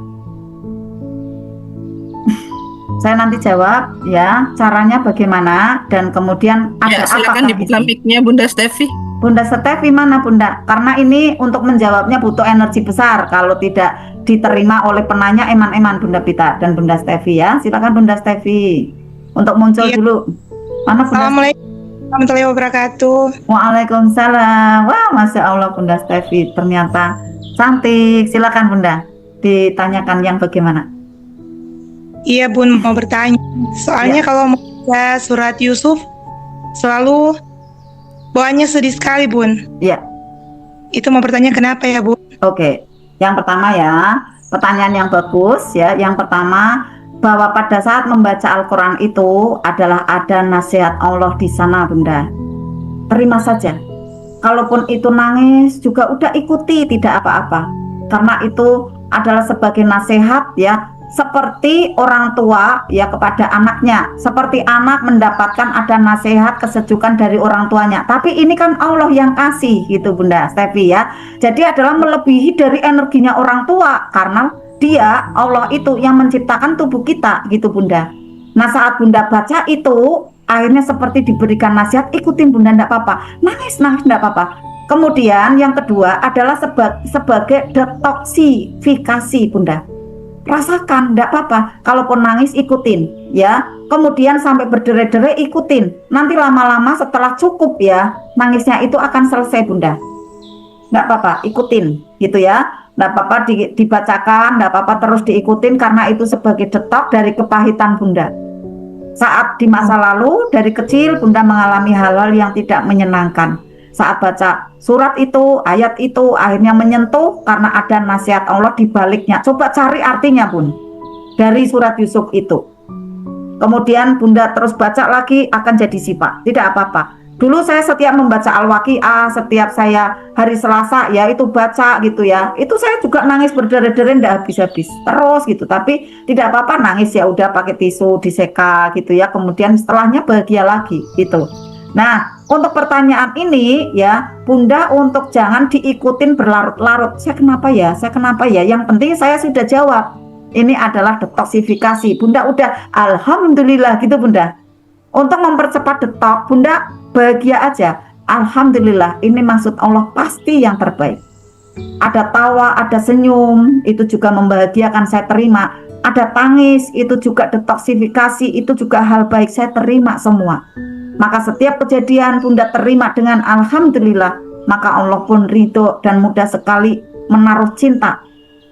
Saya nanti jawab ya. Caranya bagaimana dan kemudian ada Ya, silakan apa? dibuka mic-nya Bunda Stevi. Bunda Stevi mana Bunda? Karena ini untuk menjawabnya butuh energi besar. Kalau tidak diterima oleh penanya Eman-Eman, Bunda Pita dan Bunda Stevi ya. Silakan Bunda Stevi untuk muncul Iya. dulu. Mana Bunda? Assalamualaikum warahmatullahi wabarakatuh. Waalaikumsalam. Wah, Masya Allah Bunda Stevi ternyata cantik. Silakan Bunda, ditanyakan yang bagaimana? Iya Bun, mau bertanya. Soalnya kalau mau baca surat Yusuf selalu bawaannya sedih sekali Bun. Ya. Itu mau bertanya kenapa ya Bun? Oke, yang pertama ya, pertanyaan yang bagus ya. Yang pertama, bahwa pada saat membaca Al-Quran itu adalah ada nasihat Allah di sana Bunda. Terima saja. Kalaupun itu nangis juga udah ikuti, tidak apa-apa. Karena itu adalah sebagai nasihat ya, seperti orang tua ya kepada anaknya, seperti anak mendapatkan ada nasihat kesejukan dari orang tuanya. Tapi ini kan Allah yang kasih gitu Bunda Stevi ya. Jadi adalah melebihi dari energinya orang tua, karena dia Allah itu yang menciptakan tubuh kita gitu Bunda. Nah saat Bunda baca itu akhirnya seperti diberikan nasihat, ikutin Bunda, enggak apa-apa, nangis enggak apa-apa. Kemudian yang kedua adalah sebagai detoksifikasi Bunda. Rasakan, enggak apa-apa. Kalaupun nangis ikutin ya. Kemudian sampai berderai-derai ikutin. Nanti lama-lama setelah cukup ya, nangisnya itu akan selesai Bunda. Enggak apa-apa, ikutin gitu ya. Enggak apa-apa dibacakan, enggak apa-apa terus diikutin, karena itu sebagai detok dari kepahitan Bunda. Saat di masa lalu dari kecil Bunda mengalami hal-hal yang tidak menyenangkan. Saat baca surat itu, ayat itu akhirnya menyentuh karena ada nasihat Allah di baliknya. Coba cari artinya Bun dari surat Yusuf itu. Kemudian Bunda terus baca lagi, akan jadi sifat. Tidak apa-apa. Dulu saya setiap membaca Al-Waqi'ah, setiap saya hari Selasa ya itu baca gitu ya. Itu saya juga nangis berderai-derai enggak habis-habis. Terus gitu. Tapi tidak apa-apa, nangis ya udah pakai tisu diseka gitu ya. Kemudian setelahnya bahagia lagi gitu. Nah, untuk pertanyaan ini ya, Bunda untuk jangan diikutin berlarut-larut. Saya kenapa ya? Yang penting saya sudah jawab. Ini adalah detoksifikasi. Bunda udah alhamdulillah gitu Bunda. Untuk mempercepat detok, Bunda bahagia aja. Alhamdulillah, ini maksud Allah pasti yang terbaik. Ada tawa, ada senyum, itu juga membahagiakan, saya terima. Ada tangis, itu juga detoksifikasi, itu juga hal baik, saya terima semua. Maka setiap kejadian Bunda terima dengan alhamdulillah, maka Allah pun ridho dan mudah sekali menaruh cinta,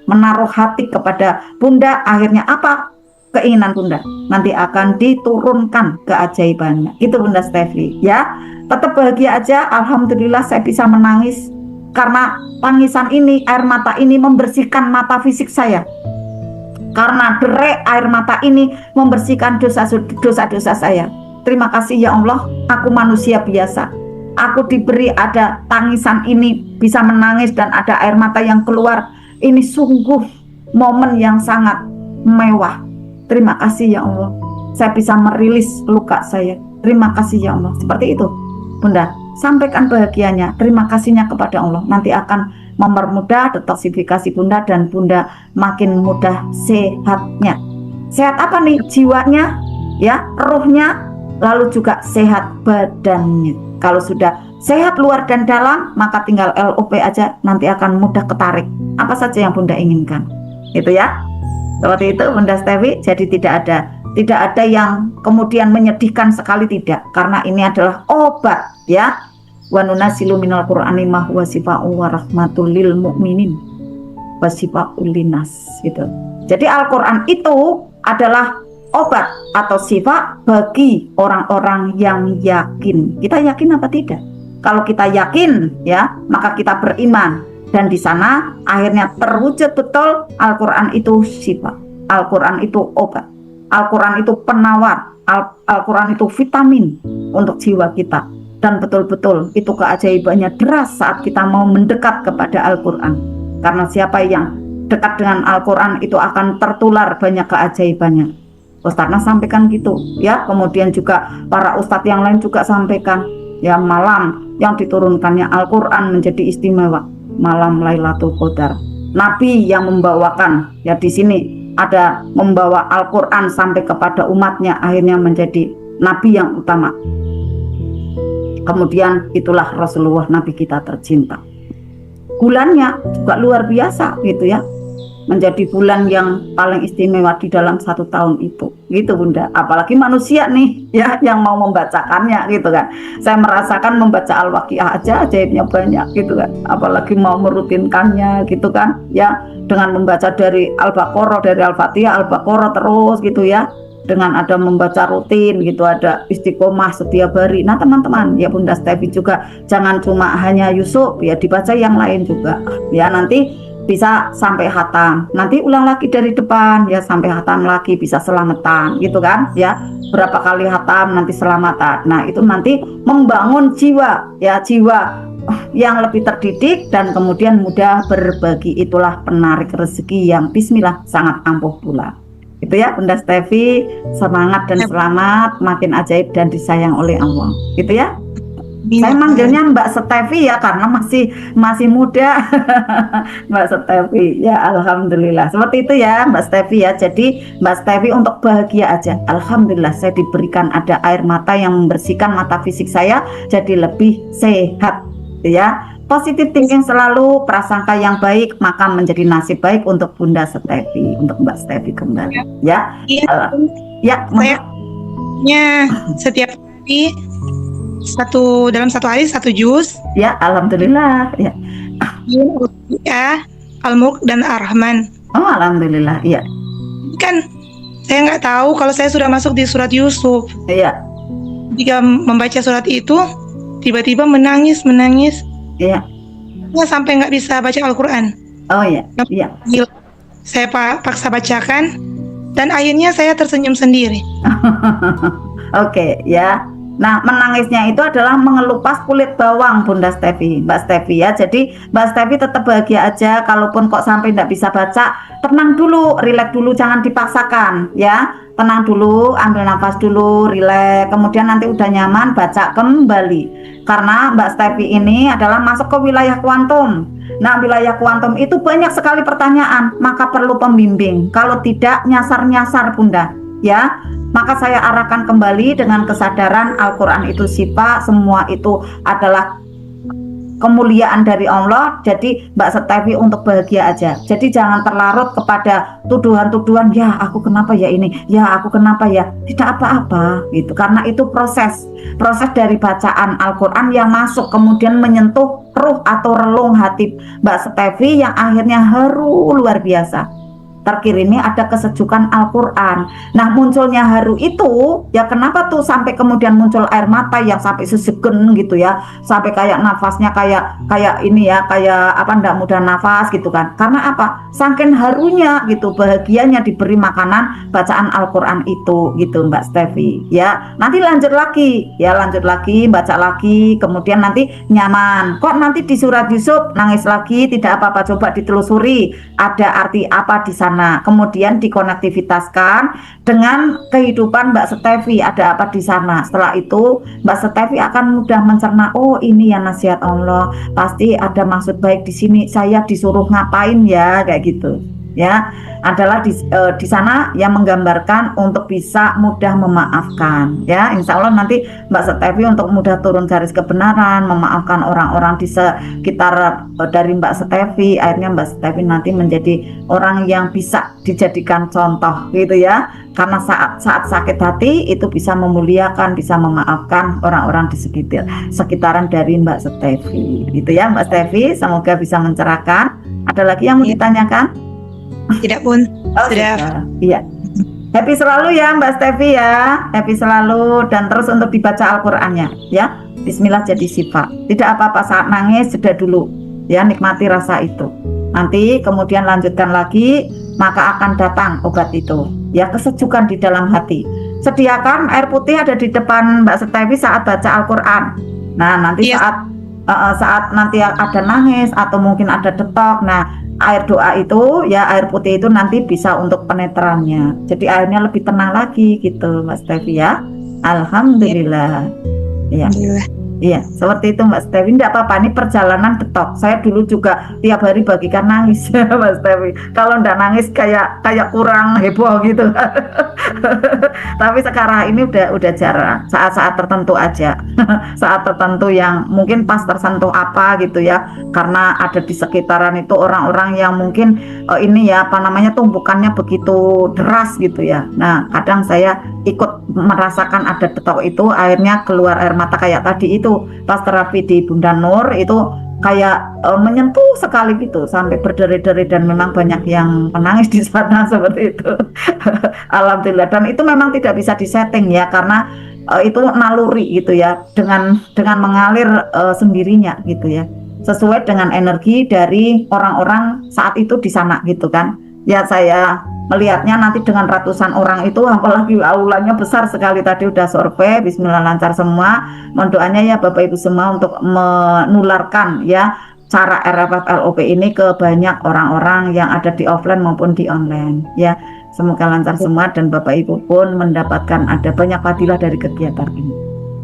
menaruh hati kepada Bunda. Akhirnya apa? Keinginan Bunda nanti akan diturunkan keajaibannya. Itu Bunda Stevi ya. Tetap bahagia aja. Alhamdulillah saya bisa menangis karena tangisan ini, air mata ini membersihkan mata fisik saya. Karena derai air mata ini membersihkan dosa-dosa saya. Terima kasih ya Allah, aku manusia biasa. Aku diberi ada tangisan ini, bisa menangis dan ada air mata yang keluar. Ini sungguh momen yang sangat mewah. Terima kasih ya Allah, saya bisa merilis luka saya. Terima kasih ya Allah. Seperti itu Bunda, sampaikan bahagianya, terima kasihnya kepada Allah. Nanti akan mempermudah detoksifikasi Bunda dan Bunda makin mudah sehatnya. Sehat apa nih? Jiwanya ya, ruhnya, lalu juga sehat badannya. Kalau sudah sehat luar dan dalam, maka tinggal LOP aja, nanti akan mudah ketarik apa saja yang Bunda inginkan. Itu ya. Seperti itu Bunda Stevi. Jadi tidak ada yang kemudian menyedihkan sekali, tidak, karena ini adalah obat ya. Wa nunazzilu minal Qur'ani ma huwa shifaa'un wa rahmatul lil mu'minin wa shifaa'un linnas gitu. Jadi Al-Qur'an itu adalah obat atau sifat bagi orang-orang yang yakin. Kita yakin apa tidak? Kalau kita yakin ya, maka kita beriman, dan di sana akhirnya terwujud betul Al-Quran itu sifat, Al-Quran itu obat, Al-Quran itu penawar, Al-Quran itu vitamin untuk jiwa kita. Dan betul-betul itu keajaibannya deras saat kita mau mendekat kepada Al-Quran. Karena siapa yang dekat dengan Al-Quran itu akan tertular banyak keajaibannya. Ustaznya sampaikan gitu ya. Kemudian juga para ustadz yang lain juga sampaikan ya, malam yang diturunkannya Al-Quran menjadi istimewa, malam Lailatul Qadar. Nabi yang membawakan ya, di sini ada membawa Al-Quran sampai kepada umatnya, akhirnya menjadi nabi yang utama. Kemudian itulah Rasulullah, nabi kita tercinta. Bulannya juga luar biasa gitu ya. menjadi bulan yang paling istimewa di dalam 1 tahun itu, gitu Bunda. Apalagi manusia nih ya yang mau membacakannya gitu kan. Saya merasakan membaca Al-Waqiah aja ajaibnya banyak gitu kan. Apalagi mau merutinkannya gitu kan ya, dengan membaca dari Al-Baqarah, dari Al-Fatihah, Al-Baqarah terus gitu ya. Dengan ada membaca rutin gitu, ada istiqomah setiap hari. Nah teman-teman ya Bunda Stevi juga jangan cuma hanya Yusuf ya, dibaca yang lain juga ya, nanti bisa sampai hatam, nanti ulang lagi dari depan ya sampai hatam lagi, bisa selamatan gitu kan ya, berapa kali hatam nanti selamatan. Nah itu nanti membangun jiwa ya, jiwa yang lebih terdidik dan kemudian mudah berbagi. Itulah penarik rezeki yang bismillah sangat ampuh pula. Itu ya Bunda Stevi, semangat dan selamat, makin ajaib dan disayang oleh Allah gitu ya. Saya manggilnya Mbak Stevi ya karena masih muda. Mbak Stevi ya, alhamdulillah seperti itu ya Mbak Stevi ya. Jadi Mbak Stevi untuk bahagia aja, alhamdulillah saya diberikan ada air mata yang membersihkan mata fisik saya jadi lebih sehat ya. Positive thinking selalu, prasangka yang baik maka menjadi nasib baik untuk Bunda Stevi, untuk Mbak Stevi kembali ya. Ya saya setiap hari dalam satu hari 1 juz ya, alhamdulillah ya. Al-Mulk dan Ar-Rahman. Oh alhamdulillah ya. Kan saya nggak tahu kalau saya sudah masuk di surat Yusuf. Iya. Jika membaca surat itu tiba-tiba menangis Iya. sampai nggak bisa baca Al-Quran. Oh iya. Iya. Saya paksa bacakan dan akhirnya saya tersenyum sendiri. Oke ya. Nah menangisnya itu adalah mengelupas kulit bawang Bunda Stevi, Mbak Stevi ya. Jadi Mbak Stevi tetap bahagia aja, kalaupun kok sampai nggak bisa baca, tenang dulu, rileks dulu, jangan dipaksakan ya. Tenang dulu, ambil nafas dulu, rileks, kemudian nanti udah nyaman baca kembali. Karena Mbak Stevi ini adalah masuk ke wilayah kuantum. Nah wilayah kuantum itu banyak sekali pertanyaan, maka perlu pembimbing. Kalau tidak nyasar-nyasar Bunda ya, maka saya arahkan kembali dengan kesadaran Al-Quran itu sifat, semua itu adalah kemuliaan dari Allah. Jadi Mbak Stevi untuk bahagia aja. Jadi jangan terlarut kepada tuduhan-tuduhan, ya aku kenapa ya ini, ya aku kenapa ya, tidak apa-apa gitu. Karena itu proses dari bacaan Al-Quran yang masuk kemudian menyentuh ruh atau relung hati Mbak Stevi yang akhirnya haru luar biasa. Terkirimi ada kesejukan Al-Quran. Nah munculnya haru itu ya, kenapa tuh sampai kemudian muncul air mata yang sampai sesegen gitu ya, sampai kayak nafasnya kayak ini ya, kayak apa, ndak mudah nafas gitu kan. Karena apa? Saking harunya gitu, bahagianya diberi makanan bacaan Al-Quran itu gitu Mbak Stevi ya. Nanti lanjut lagi, baca lagi, kemudian nanti nyaman. Kok nanti di surat Yusuf nangis lagi, tidak apa-apa, coba ditelusuri ada arti apa di sana. Kemudian dikonektivitaskan dengan kehidupan Mbak Stevi, ada apa di sana. Setelah itu Mbak Stevi akan mudah mencerna, oh ini ya nasihat Allah, pasti ada maksud baik di sini, saya disuruh ngapain ya, kayak gitu ya. Adalah di sana yang menggambarkan untuk bisa mudah memaafkan ya. Insya Allah nanti Mbak Stevi untuk mudah turun garis kebenaran, memaafkan orang-orang di sekitar dari Mbak Stevi. Akhirnya Mbak Stevi nanti menjadi orang yang bisa dijadikan contoh gitu ya. Karena saat sakit hati itu bisa memuliakan, bisa memaafkan orang-orang di sekitaran dari Mbak Stevi gitu ya Mbak Stevi. Semoga bisa mencerahkan. Ada lagi yang mau ditanyakan? Tidak pun. Oh, sudah. Iya. Happy selalu ya Mbak Stevi ya. Happy selalu dan terus untuk dibaca Al-Qur'annya ya. Bismillah jadi sifat. Tidak apa-apa saat nangis, jeda dulu. Ya, nikmati rasa itu. Nanti kemudian lanjutkan lagi, maka akan datang obat itu. Ya, kesejukan di dalam hati. Sediakan air putih ada di depan Mbak Stevi saat baca Al-Qur'an. Nah, nanti saat nanti ada nangis atau mungkin ada detok. Nah, air doa itu ya, air putih itu nanti bisa untuk penetrannya. Jadi airnya lebih tenang lagi gitu Mbak Stevi ya. Alhamdulillah. Iya. Iya, seperti itu Mbak Stevi. Tidak apa-apa, ini perjalanan detok. Saya dulu juga tiap hari bagikan nangis Mbak Stevi. Kalau ndak nangis kayak kurang heboh gitu. Tapi sekarang ini udah jarang, saat-saat tertentu aja. Saat tertentu yang mungkin pas tersentuh apa gitu ya, karena ada di sekitaran itu orang-orang yang mungkin ini ya apa namanya tumpukannya begitu deras gitu ya. Nah kadang saya ikut merasakan ada detok itu, akhirnya keluar air mata kayak tadi itu pas terapi di Bunda Nur itu kayak menyentuh sekali gitu sampai berderi-deri, dan memang banyak yang menangis di sana seperti itu. Alhamdulillah, dan itu memang tidak bisa disetting ya, karena itu naluri gitu ya, dengan mengalir sendirinya gitu ya, sesuai dengan energi dari orang-orang saat itu di sana gitu kan ya. Saya melihatnya nanti dengan ratusan orang itu, apalagi aulanya besar sekali, tadi udah survei, bismillah lancar semua. Mohon doanya ya Bapak Ibu semua untuk menularkan ya cara RFF LOP ini ke banyak orang-orang yang ada di offline maupun di online ya. Semoga lancar semua dan Bapak Ibu pun mendapatkan ada banyak fadilah dari kegiatan ini.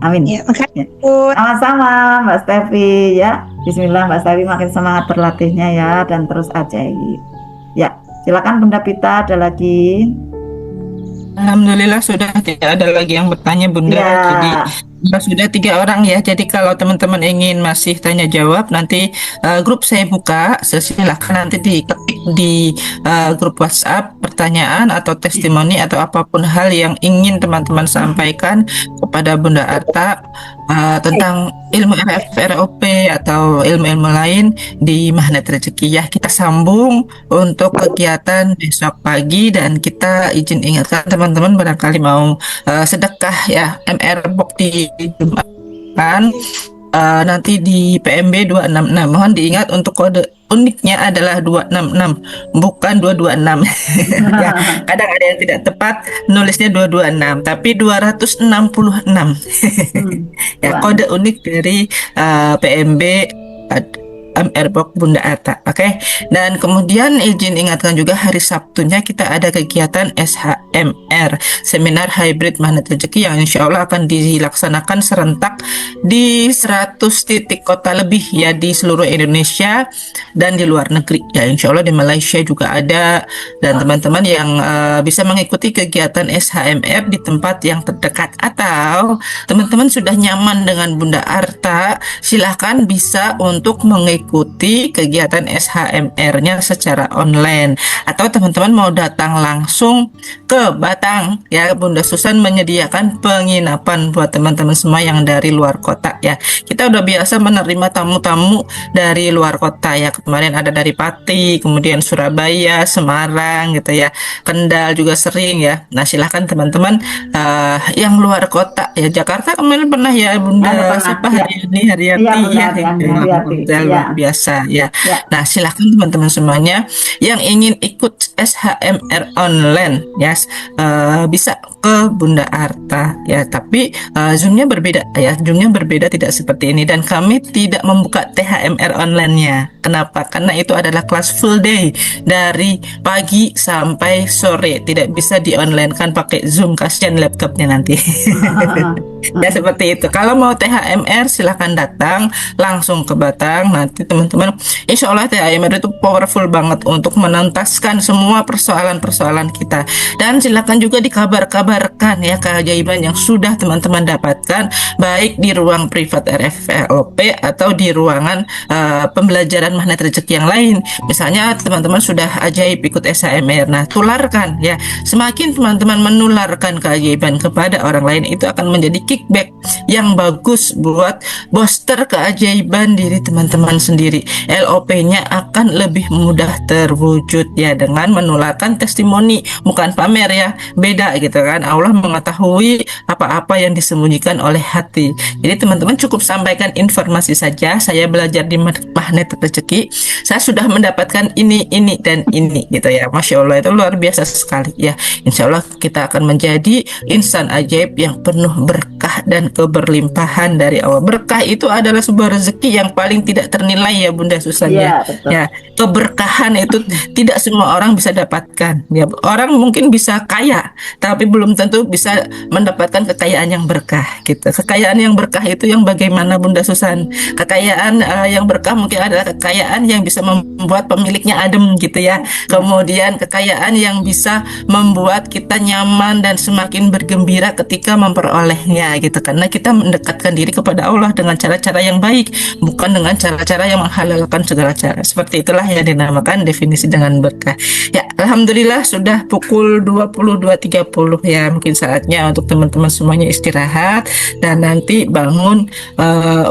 Amin. Ya, makasih Ya. Bun. Sama-sama Mbak Stevi ya. Bismillah Mbak Stevi, makin semangat berlatihnya ya, dan terus ajaib. Ya, silakan Bunda Pita, ada lagi? Alhamdulillah sudah tidak ada lagi yang bertanya Bunda. Ya. Jadi sudah 3 orang ya. Jadi kalau teman-teman ingin masih tanya jawab, nanti grup saya buka. Silahkan nanti diketik di grup WhatsApp pertanyaan atau testimoni atau apapun hal yang ingin teman-teman sampaikan kepada Bunda Arta tentang ilmu RFP atau ilmu-ilmu lain di Magnet Rezeki ya. Kita sambung untuk kegiatan besok pagi, dan kita izin ingatkan teman-teman barangkali mau sedekah ya MR Box di Jumat nanti di PMB 266. Mohon diingat untuk kode uniknya adalah 266 bukan 226. Ya, kadang ada yang tidak tepat nulisnya 226 tapi 266. Ya, kode unik dari PMB MR Box Bunda Arta. Oke. Dan kemudian izin ingatkan juga hari Sabtunya kita ada kegiatan SHMR, Seminar Hybrid Magnet Rezeki, yang insya Allah akan dilaksanakan serentak di 100 titik kota lebih ya di seluruh Indonesia dan di luar negeri ya. Insya Allah di Malaysia juga ada, dan teman-teman yang bisa mengikuti kegiatan SHMR di tempat yang terdekat, atau teman-teman sudah nyaman dengan Bunda Arta, silahkan bisa untuk mengikuti kegiatan SHMR-nya secara online, atau teman-teman mau datang langsung ke Batang ya. Bunda Susan menyediakan penginapan buat teman-teman semua yang dari luar kota ya. Kita udah biasa menerima tamu-tamu dari luar kota ya. Kemarin ada dari Pati, kemudian Surabaya, Semarang gitu ya, Kendal juga sering ya. Nah silahkan teman-teman yang luar kota ya, Jakarta kemarin pernah ya Bunda siapa Haryati ya, biasa ya. Nah silahkan teman-teman semuanya yang ingin ikut SHMR online ya, bisa ke Bunda Arta ya, tapi zoomnya berbeda ya, zoomnya berbeda, tidak seperti ini, dan kami tidak membuka THMR online-nya. Kenapa? Karena itu adalah kelas full day dari pagi sampai sore, tidak bisa di online kan pakai Zoom, kasihan laptopnya nanti. Ya seperti itu. Kalau mau THMR silahkan datang langsung ke Batang. Nanti teman-teman, insya Allah THMR itu powerful banget untuk menuntaskan semua persoalan-persoalan kita. Dan silahkan juga dikabar-kabarkan ya keajaiban yang sudah teman-teman dapatkan, baik di ruang privat RFLOP atau di ruangan pembelajaran Magnet Rezeki yang lain. Misalnya teman-teman sudah ajaib ikut SHMR, nah tularkan ya. Semakin teman-teman menularkan keajaiban kepada orang lain, itu akan menjadi kickback yang bagus buat booster keajaiban diri teman-teman sendiri. LOP-nya akan lebih mudah terwujud ya, dengan menularkan testimoni, bukan pamer ya, beda gitu kan. Allah mengetahui apa-apa yang disembunyikan oleh hati. Jadi teman-teman cukup sampaikan informasi saja, saya belajar di Magnet Rezeki, saya sudah mendapatkan ini dan ini gitu ya. Masya Allah, itu luar biasa sekali ya. Insya Allah kita akan menjadi insan ajaib yang penuh berkah berkah dan keberlimpahan dari Allah. Berkah itu adalah sebuah rezeki yang paling tidak ternilai ya Bunda Susan ya. Iya, betul. Ya, keberkahan itu tidak semua orang bisa dapatkan. Ya, orang mungkin bisa kaya, tapi belum tentu bisa mendapatkan kekayaan yang berkah gitu. Kekayaan yang berkah itu yang bagaimana Bunda Susan? Kekayaan yang berkah mungkin adalah kekayaan yang bisa membuat pemiliknya adem gitu ya. Kemudian kekayaan yang bisa membuat kita nyaman dan semakin bergembira ketika memperolehnya gitu. Karena kita mendekatkan diri kepada Allah dengan cara-cara yang baik, bukan dengan cara-cara yang menghalalkan segala cara. Seperti itulah yang dinamakan definisi dengan berkah. Ya, alhamdulillah sudah pukul 22.30 ya. Mungkin saatnya untuk teman-teman semuanya istirahat dan nanti bangun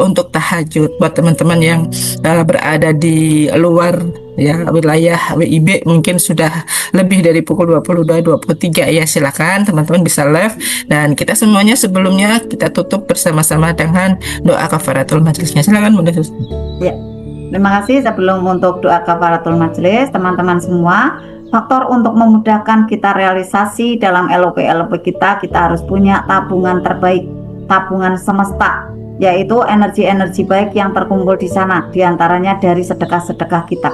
untuk tahajud. Buat teman-teman yang berada di luar ya wilayah WIB mungkin sudah lebih dari pukul 22.23 ya, silakan teman-teman bisa live dan kita semuanya sebelumnya kita tutup bersama-sama dengan doa kafaratul majelisnya. Silakan Bunda Susan. Ya, terima kasih. Sebelum untuk doa kafaratul majelis, teman-teman semua, faktor untuk memudahkan kita realisasi dalam LOP kita harus punya tabungan terbaik, tabungan semesta, yaitu energi-energi baik yang terkumpul di sana, diantaranya dari sedekah-sedekah kita.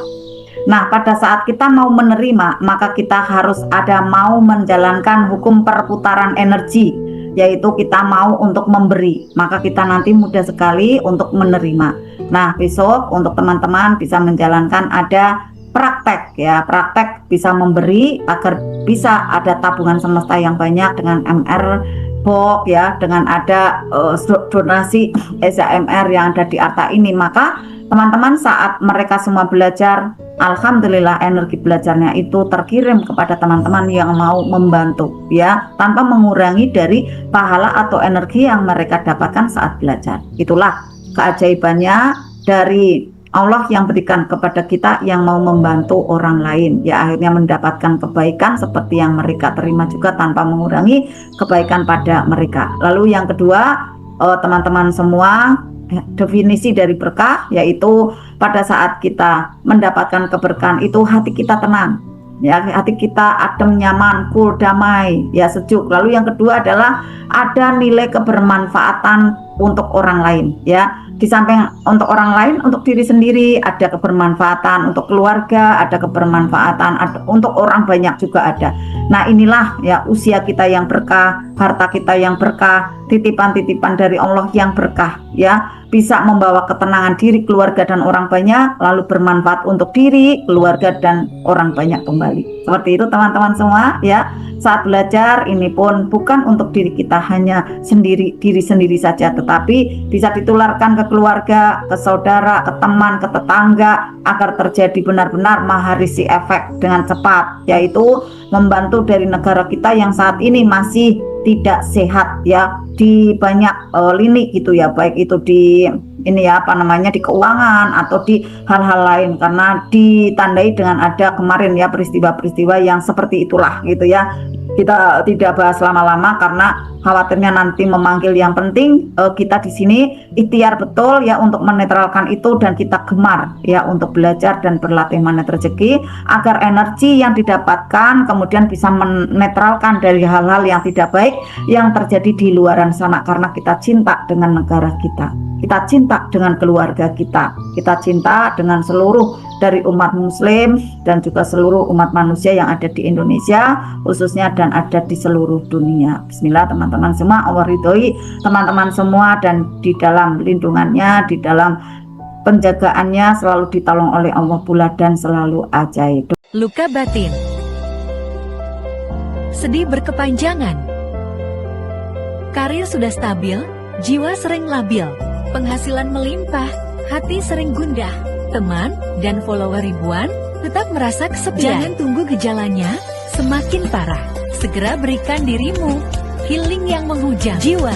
Nah, pada saat kita mau menerima, maka kita harus ada mau menjalankan hukum perputaran energi, yaitu kita mau untuk memberi, maka kita nanti mudah sekali untuk menerima. Nah, besok untuk teman-teman bisa menjalankan ada praktek ya, praktek bisa memberi agar bisa ada tabungan semesta yang banyak dengan MR Box ya, dengan ada donasi SHMR yang ada di Arta ini. Maka teman-teman saat mereka semua belajar, alhamdulillah energi belajarnya itu terkirim kepada teman-teman yang mau membantu ya, tanpa mengurangi dari pahala atau energi yang mereka dapatkan saat belajar. Itulah keajaibannya dari Allah yang berikan kepada kita yang mau membantu orang lain ya, akhirnya mendapatkan kebaikan seperti yang mereka terima juga tanpa mengurangi kebaikan pada mereka. Lalu yang kedua, teman-teman semua, definisi dari berkah yaitu pada saat kita mendapatkan keberkahan itu hati kita tenang ya, hati kita adem, nyaman, cool, damai ya, sejuk. Lalu yang kedua adalah ada nilai kebermanfaatan untuk orang lain ya. Di samping untuk orang lain, untuk diri sendiri ada kebermanfaatan, untuk keluarga ada kebermanfaatan, untuk orang banyak juga ada. Nah, inilah ya usia kita yang berkah, harta kita yang berkah, titipan-titipan dari Allah yang berkah ya, bisa membawa ketenangan diri, keluarga dan orang banyak, lalu bermanfaat untuk diri, keluarga dan orang banyak kembali. Seperti itu teman-teman semua ya. Saat belajar ini pun bukan untuk diri kita hanya diri sendiri saja, tetapi bisa ditularkan ke keluarga, ke saudara, ke teman, ke tetangga, agar terjadi benar-benar maharisi efek dengan cepat, yaitu membantu dari negara kita yang saat ini masih tidak sehat ya, di banyak lini gitu ya, baik itu di ini ya di keuangan atau di hal-hal lain, karena ditandai dengan ada kemarin ya peristiwa-peristiwa yang seperti itulah gitu ya. Kita tidak bahas lama-lama karena khawatirnya nanti memanggil yang penting. Kita di sini ikhtiar betul ya untuk menetralkan itu, dan kita gemar ya untuk belajar dan berlatih magnet rezeki agar energi yang didapatkan kemudian bisa menetralkan dari hal-hal yang tidak baik yang terjadi di luaran sana, karena kita cinta dengan negara kita, kita cinta dengan keluarga kita cinta dengan seluruh dari umat muslim dan juga seluruh umat manusia yang ada di Indonesia khususnya dan ada di seluruh dunia. Bismillah teman-teman semua, Allah ridhoi teman-teman semua dan di dalam lindungannya, di dalam penjagaannya selalu ditolong oleh Allah pula dan selalu ajaib. Luka batin, sedih berkepanjangan, karir sudah stabil, jiwa sering labil, penghasilan melimpah, hati sering gundah, teman dan follower ribuan, tetap merasa kesepian. Jangan tunggu gejalanya semakin parah. Segera berikan dirimu healing yang menghujam jiwa.